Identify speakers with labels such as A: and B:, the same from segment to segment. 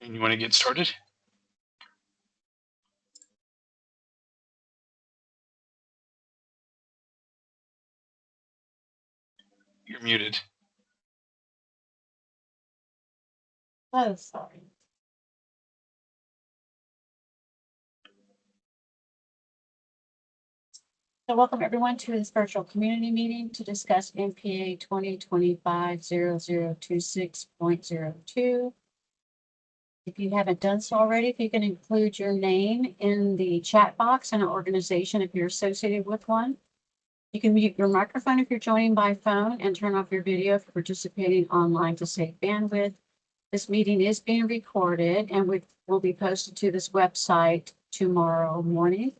A: And you want to get started? You're muted.
B: Oh, sorry. So welcome everyone to this virtual community meeting to discuss NPA 2025-0026.02. If you haven't done so already, if you can include your name in the chat box and an organization if you're associated with one. You can mute your microphone if you're joining by phone and turn off your video if you're participating online to save bandwidth. This meeting is being recorded and will be posted to this website tomorrow morning.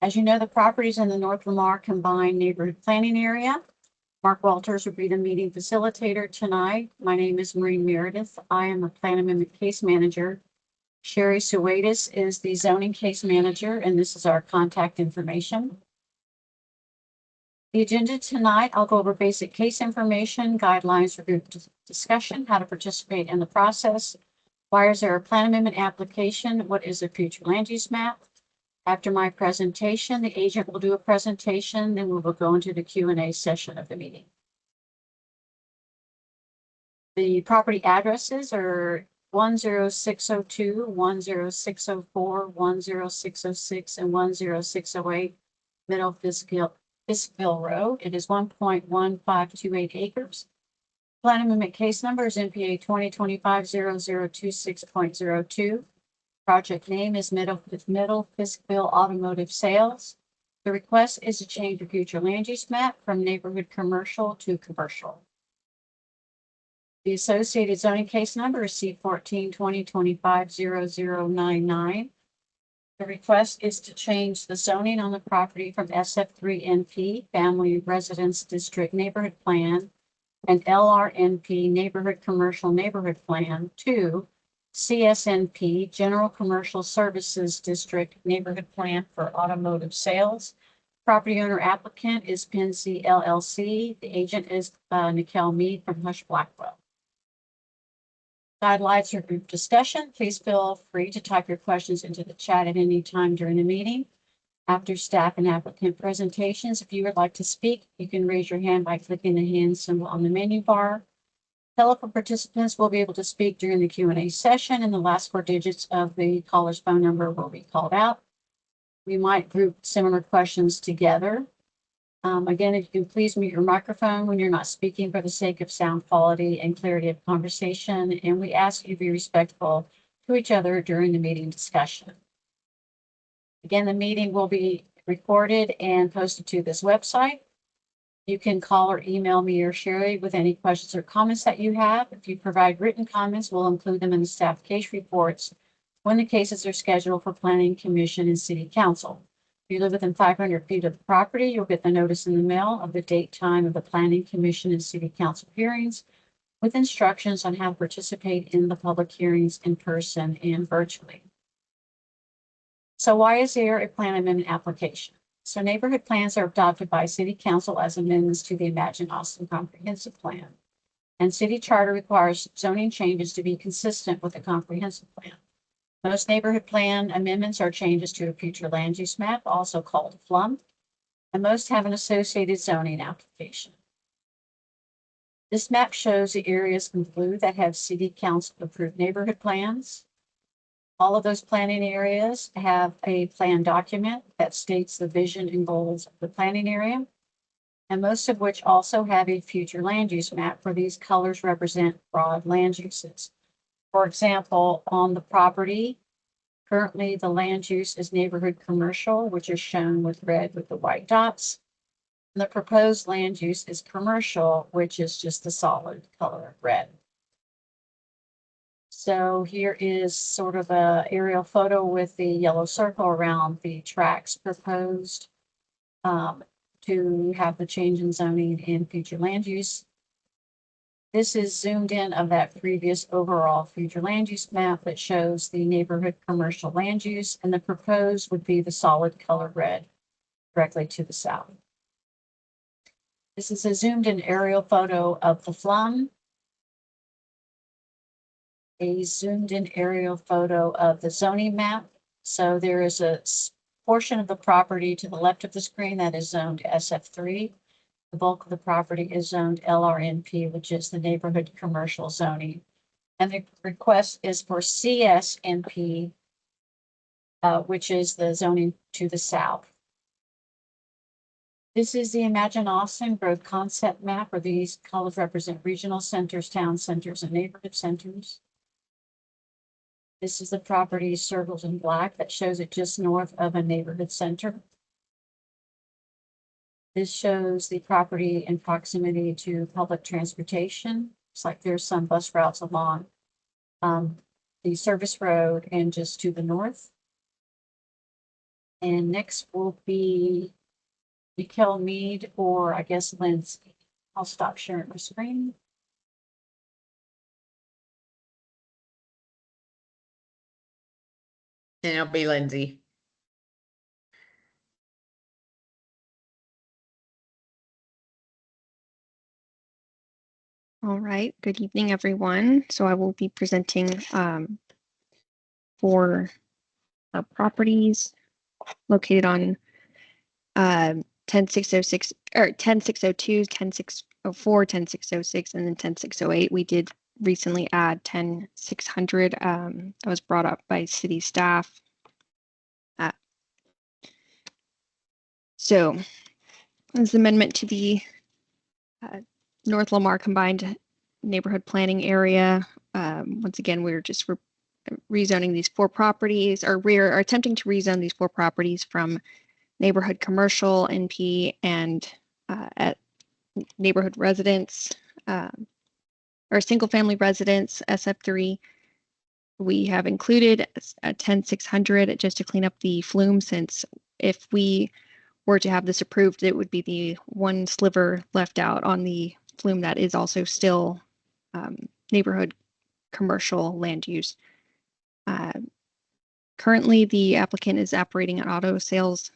B: As you know, the properties in the North Lamar Combined Neighborhood Planning Area. Mark Walters will be the meeting facilitator tonight. My name is Maureen Meredith. I am a Plan Amendment Case Manager. Sherry Suwaidis is the Zoning Case Manager, and this is our contact information. The agenda tonight, I'll go over basic case information, guidelines for group discussion, how to participate in the process, why is there a plan amendment application, what is a future land use map. After my presentation, the agent will do a presentation, then we will go into the Q&A session of the meeting. The property addresses are 10602, 10604, 10606, and 10608 Middle Fiskville Road. It is 1.1528 acres. Plan amendment case number is NPA 2025-0026.02. Project name is Middle Fiskville Automotive Sales. The request is to change the future land use map from neighborhood commercial to commercial. The associated zoning case number is C14 2025-0099. The request is to change the zoning on the property from SF3 NP Family Residence District Neighborhood Plan and LRNP Neighborhood Commercial Neighborhood Plan to CSNP General Commercial Services District Neighborhood Plan for Automotive Sales. Property owner applicant is Penzi LLC. The agent is Nikel Mead from Hush Blackwell. Guidelines for group discussion. Please feel free to type your questions into the chat at any time during the meeting. After staff and applicant presentations, if you would like to speak, you can raise your hand by clicking the hand symbol on the menu bar. Telephone participants will be able to speak during the Q&A session, and the last 4 digits of the caller's phone number will be called out. We might group similar questions together. Again, if you can please mute your microphone when you're not speaking for the sake of sound quality and clarity of conversation, and we ask you to be respectful to each other during the meeting discussion. Again, the meeting will be recorded and posted to this website. You can call or email me or Sherry with any questions or comments that you have. If you provide written comments, we'll include them in the staff case reports when the cases are scheduled for Planning Commission and City Council. If you live within 500 feet of the property, you'll get the notice in the mail of the date, time of the Planning Commission and City Council hearings with instructions on how to participate in the public hearings in person and virtually. So why is there a plan amendment application? So neighborhood plans are adopted by City Council as amendments to the Imagine Austin Comprehensive Plan. And City Charter requires zoning changes to be consistent with the Comprehensive Plan. Most neighborhood plan amendments are changes to a future land use map, also called a FLUM, and most have an associated zoning application. This map shows the areas in blue that have City Council approved neighborhood plans. All of those planning areas have a plan document that states the vision and goals of the planning area, and most of which also have a future land use map where these colors represent broad land uses. For example, on the property, currently the land use is neighborhood commercial, which is shown with red with the white dots. And the proposed land use is commercial, which is just the solid color of red. So here is sort of a aerial photo with the yellow circle around the tracks proposed to have the change in zoning and future land use. This is zoomed in of that previous overall future land use map that shows the neighborhood commercial land use, and the proposed would be the solid color red directly to the south. This is a zoomed in aerial photo of the FLUM. a zoomed in aerial photo of the zoning map. So there is a portion of the property to the left of the screen that is zoned SF3. The bulk of the property is zoned LRNP, which is the neighborhood commercial zoning. And the request is for CSNP, which is the zoning to the south. This is the Imagine Austin growth concept map, where these colors represent regional centers, town centers, and neighborhood centers. This is the property circled in black that shows it just north of a neighborhood center. This shows the property in proximity to public transportation. It's like there's some bus routes along the service road and just to the north. And next will be Mikkel Mead, or I guess Lindsay. I'll stop sharing my screen.
C: And it'll be Lindsay.
D: All right, good evening, everyone. So I will be presenting for properties located on 10606 or 10602, 10604, 10606, and then 10608. We did recently add 10600. That was brought up by city staff. So this amendment to the North Lamar Combined Neighborhood Planning Area. Once again, we're just rezoning these 4 properties, or we're attempting to rezone these 4 properties from neighborhood commercial NP and at neighborhood residence or single family residence SF3. We have included a 10600 just to clean up the flume, since if we were to have this approved, it would be the one sliver left out on the flume that is also still neighborhood commercial land use. Currently, the applicant is operating an auto sales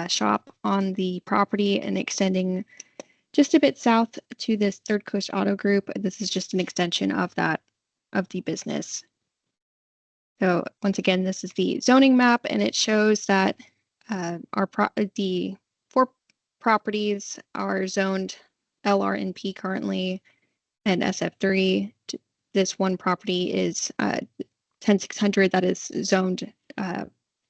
D: shop on the property and extending just a bit south to this Third Coast Auto Group. This is just an extension of that, of the business. So once again, this is the zoning map, and it shows that the 4 properties are zoned LRNP currently and SF3. This one property is 10600 that is zoned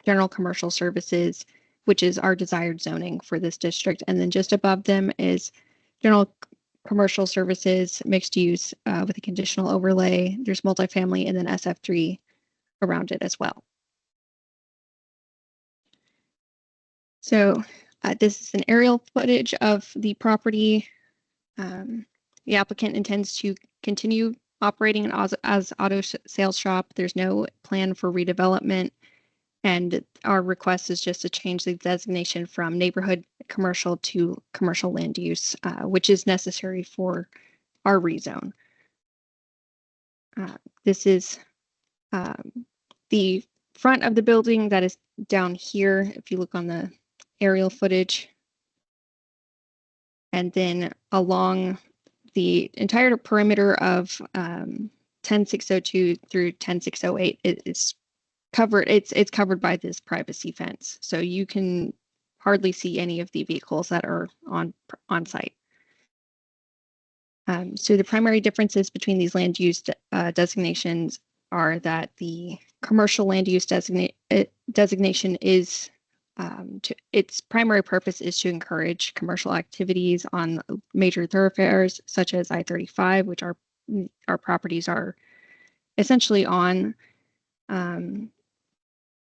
D: general commercial services, which is our desired zoning for this district. And then just above them is general commercial services, mixed use with a conditional overlay. There's multifamily, and then SF3 around it as well. So this is an aerial footage of the property. The applicant intends to continue operating as auto sales shop. There's no plan for redevelopment, and our request is just to change the designation from neighborhood commercial to commercial land use, which is necessary for our rezone. This is the front of the building that is down here, if you look on the aerial footage. And then along the entire perimeter of 10602 through 10608 is covered. It's covered by this privacy fence, so you can hardly see any of the vehicles that are on site. So the primary differences between these land use designations are that the commercial land use designation is its primary purpose is to encourage commercial activities on major thoroughfares such as I-35, which our properties are essentially on. And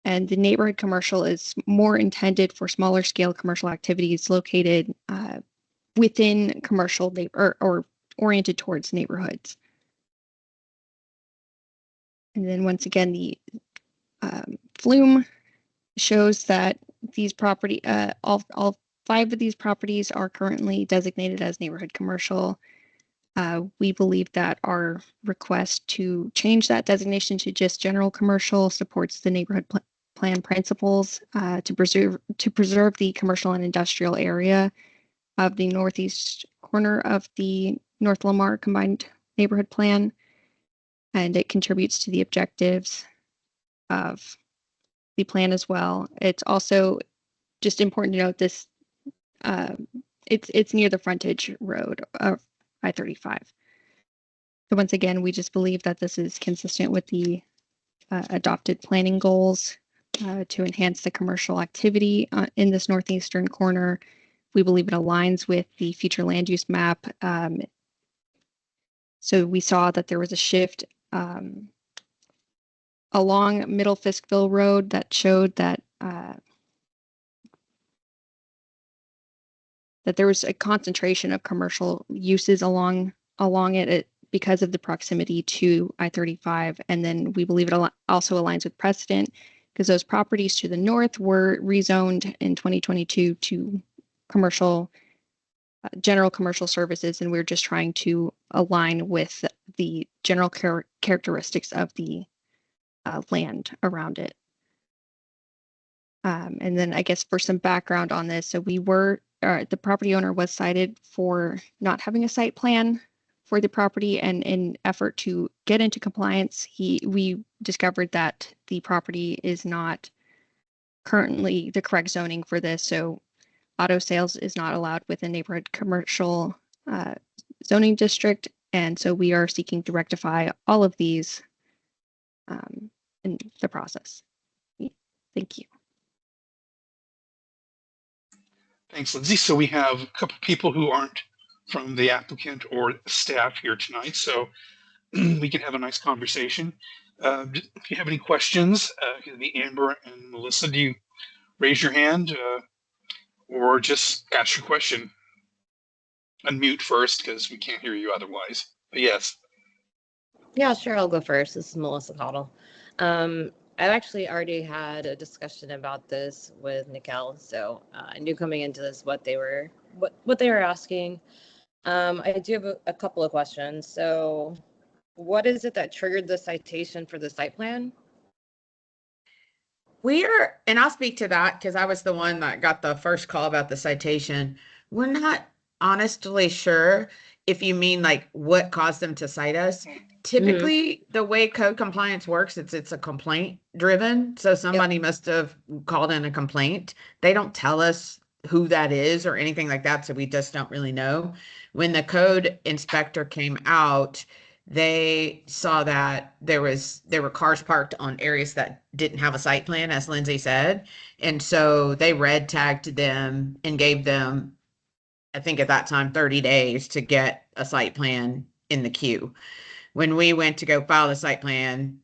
D: the neighborhood commercial is more intended for smaller scale commercial activities located within commercial or oriented towards neighborhoods. And then once again, the flume shows that these all 5 of these properties are currently designated as neighborhood commercial. We believe that our request to change that designation to just general commercial supports the neighborhood plan principles to preserve the commercial and industrial area of the northeast corner of the North Lamar Combined Neighborhood Plan. and it contributes to the objectives of the plan as well. It's also just important to note this, it's near the frontage road of I-35. So once again, we just believe that this is consistent with the adopted planning goals to enhance the commercial activity in this northeastern corner. We believe it aligns with the future land use map. So we saw that there was a shift along Middle Fiskville Road that showed that that there was a concentration of commercial uses along it because of the proximity to I-35. And then we believe it also aligns with precedent because those properties to the north were rezoned in 2022 to commercial, general commercial services. And we're just trying to align with the general characteristics of the land around it. And then I guess for some background on this, so the property owner was cited for not having a site plan for the property, and in effort to get into compliance, we discovered that the property is not currently the correct zoning for this. So auto sales is not allowed within neighborhood commercial zoning district. And so we are seeking to rectify all of these in the process. Thank you.
A: Thanks, Lindsay. So we have a couple people who aren't from the applicant or staff here tonight, so we can have a nice conversation. If you have any questions, it could be Amber and Melissa. Do you raise your hand or just ask your question? Unmute first because we can't hear you otherwise. But yes.
C: Yeah, sure. I'll go first. This is Melissa Cottle. I've actually already had a discussion about this with Nicole, so I knew coming into this what they were asking. I do have a couple of questions. So, what is it that triggered the citation for the site plan?
E: And I'll speak to that because I was the one that got the first call about the citation. We're not honestly sure if you mean like what caused them to cite us. Typically, the way code compliance works, it's a complaint driven. So somebody must have called in a complaint. They don't tell us who that is or anything like that. So we just don't really know. When the code inspector came out, they saw that there were cars parked on areas that didn't have a site plan, as Lindsay said. And so they red tagged them and gave them, I think at that time, 30 days to get a site plan in the queue. When we went to go file the site plan,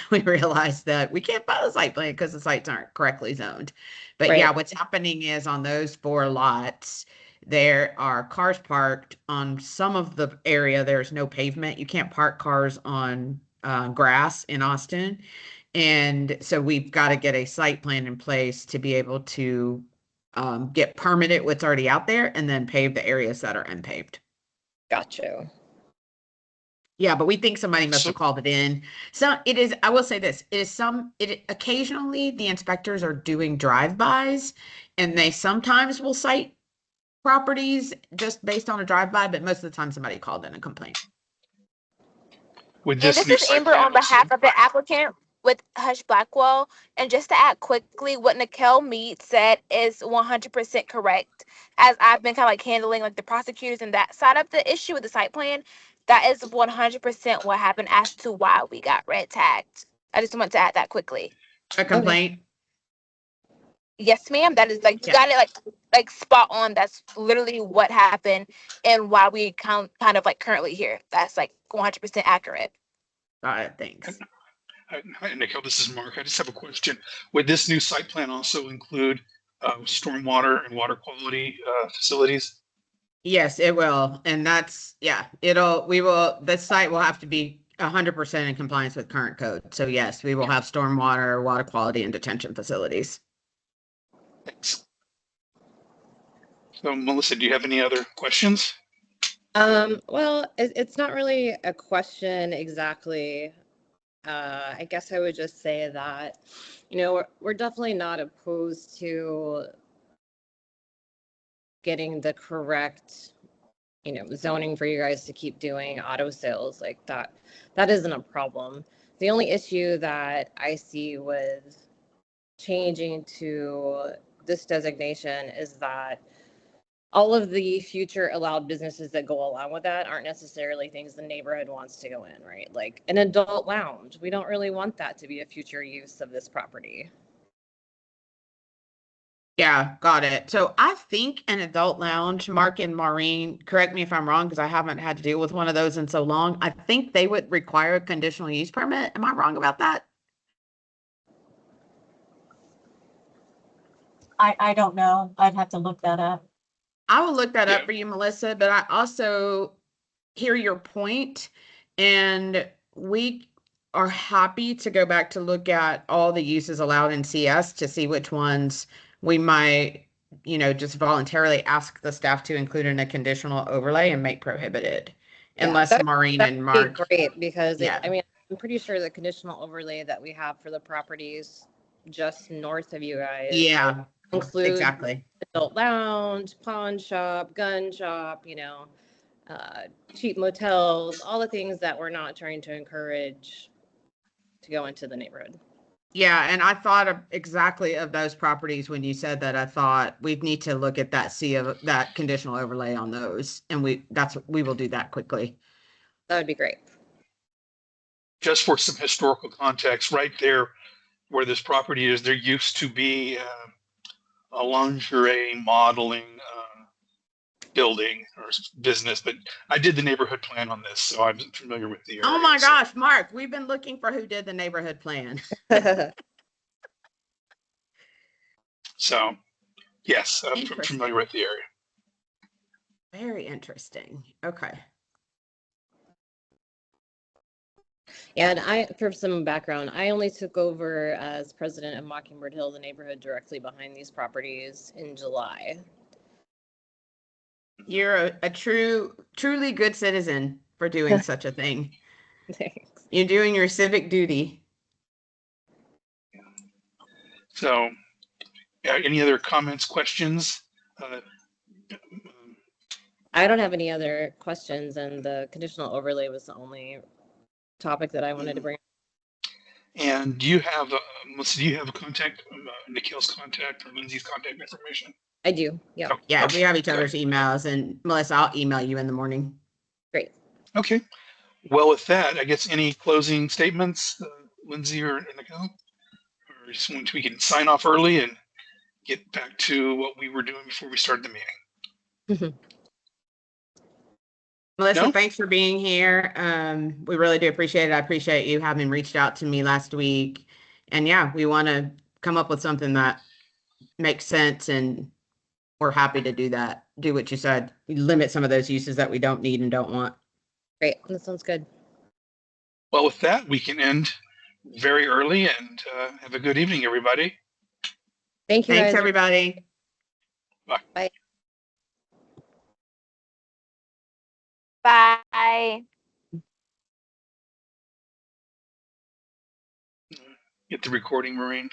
E: we realized that we can't file the site plan because the sites aren't correctly zoned. But
C: Right.
E: Yeah, what's happening is on those 4 lots, there are cars parked on some of the area. There's no pavement. You can't park cars on grass in Austin. And so we've got to get a site plan in place to be able to get permitted what's already out there and then pave the areas that are unpaved.
C: Gotcha.
E: Yeah, but we think somebody must have called it in. So it is, I will say this, occasionally the inspectors are doing drive-bys and they sometimes will cite properties just based on a drive-by, but most of the time somebody called in a complaint.
A: With
F: And this
A: new
F: is
A: site
F: Amber
A: plan
F: on behalf of the applicant with Hush Blackwell. And just to add quickly, what Nicole Mead said is 100% correct. As I've been kind of like handling like the prosecutors and that side of the issue with the site plan, that is 100% what happened as to why we got red tagged. I just want to add that quickly.
E: A complaint?
F: Yes, ma'am. That is like, you got it like spot on. That's literally what happened and why we kind of like currently here. That's like 100% accurate.
E: All right, thanks.
A: Hi, Nicole, this is Mark. I just have a question. Would this new site plan also include stormwater and water quality facilities?
E: Yes, it will. And that's, the site will have to be 100% in compliance with current code. So yes, we will have stormwater, water quality, and detention facilities.
A: Thanks. So Melissa, do you have any other questions?
C: Well, it's not really a question exactly. I guess I would just say that, we're definitely not opposed to getting the correct zoning for you guys to keep doing auto sales like that. That isn't a problem. The only issue that I see with changing to this designation is that all of the future allowed businesses that go along with that aren't necessarily things the neighborhood wants to go in, right? Like an adult lounge. We don't really want that to be a future use of this property.
E: Yeah, got it. So I think an adult lounge, Mark and Maureen, correct me if I'm wrong, because I haven't had to deal with one of those in so long. I think they would require a conditional use permit. Am I wrong about that?
B: I don't know. I'd have to look that up.
E: I will look that
A: Yeah.
E: up for you, Melissa, but I also hear your point, and we are happy to go back to look at all the uses allowed in CS to see which ones we might, just voluntarily ask the staff to include in a conditional overlay and make prohibited.
C: Yeah,
E: Unless Maureen
C: that'd
E: and
C: be
E: Mark,
C: great because
E: yeah.
C: I'm pretty sure the conditional overlay that we have for the properties just north of you guys
E: Yeah,
C: include
E: exactly.
C: adult lounge, pawn shop, gun shop, cheap motels, all the things that we're not trying to encourage to go into the neighborhood.
E: Yeah, and I thought of exactly of those properties when you said that. I thought we'd need to look at that conditional overlay on those, and we will do that quickly.
C: That would be great.
A: Just for some historical context, right there where this property is, there used to be a lingerie modeling building or business, but I did the neighborhood plan on this, so I'm familiar with the area.
E: Oh my gosh, Mark, we've been looking for who did the neighborhood plan.
A: So, yes, I'm familiar with the area.
E: Very interesting. Okay.
C: Yeah, and for some background, I only took over as president of Mockingbird Hill, the neighborhood directly behind these properties, in July.
E: You're a truly good citizen for doing such a thing.
C: Thanks.
E: You're doing your civic duty.
A: So, any other comments, questions?
C: I don't have any other questions, and the conditional overlay was the only topic that I wanted to bring up.
A: And do you have, Melissa, do you have a contact, Nikhil's contact or Lindsay's contact information?
C: I do, yeah.
A: Oh,
E: Yeah,
A: okay.
E: we have each other's emails, and Melissa, I'll email you in the morning.
C: Great.
A: Okay. Well, with that, I guess any closing statements, Lindsay or Nikhil? Or just want we can sign off early and get back to what we were doing before we started the meeting.
E: Melissa,
A: No?
E: thanks for being here. We really do appreciate it. I appreciate you having reached out to me last week. And yeah, we want to come up with something that makes sense, and we're happy to do that. Do what you said. Limit some of those uses that we don't need and don't want.
C: Great, that sounds good.
A: Well, with that, we can end very early and have a good evening, everybody.
C: Thank you,
E: Thanks,
C: guys.
E: everybody.
A: Bye.
C: Bye.
F: Bye.
A: Get the recording, Maureen.